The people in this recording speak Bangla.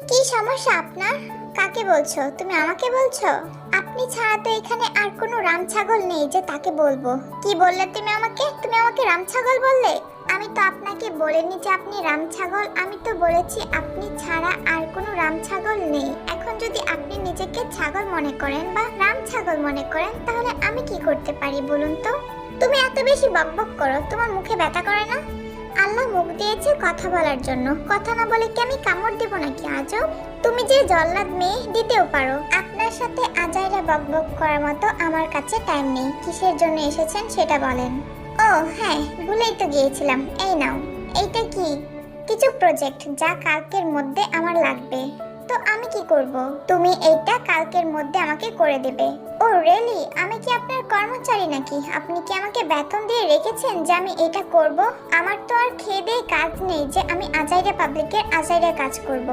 কি সমস্যা আপনার? কাকে বলছো? তুমি আমাকে বলছো? আপনি ছাড়া তো এখানে আর কোনো রাম ছাগল নেই যে তাকে বলবো। কি বললে তুমি আমাকে? তুমি আমাকে রাম ছাগল বললে? আমি তো আপনাকে বলিনি যে আপনি রাম ছাগল, আমি তো বলেছি আপনি ছাড়া আর কোনো রাম ছাগল নেই। এখন যদি আপনি নিজেকে ছাগল মনে করেন বা রাম ছাগল মনে করেন, তাহলে আমি কি করতে পারি বলুন তো? তুমি এত বেশি বকবক করো, তোমার মুখে ব্যথা করে না? আল্লাহ মুখ দিয়েছে কথা বলার জন্য, কথা না বলে কি আমি কামড় দেব নাকি আজব? তুমি যে জল্লাদ মেয়ে, দিতেও পারো। আপনার সাথে আজাইরা বকবক করার মতো আমার কাছে টাইম নেই। কিসের জন্য এসেছেন সেটা বলেন। ও হ্যাঁ, ভুলেই তো গিয়েছিলাম। এই নাও। এইটা কি? কিছু প্রজেক্ট যা কালকের মধ্যে আমার লাগবে। তো আমি কি করব? তুমি এইটা কালকের মধ্যে আমাকে করে দেবে। ও রিয়েলি? আমি কি আপনার কর্মচারী নাকি? আপনি কি আমাকে বেতন দিয়ে রেখেছেন যে আমি এটা করব? আমার তো আর খেয়ে দেয়ে কাজ নেই যে আমি আজাইরা পাবলিকের আজাইরা কাজ করব।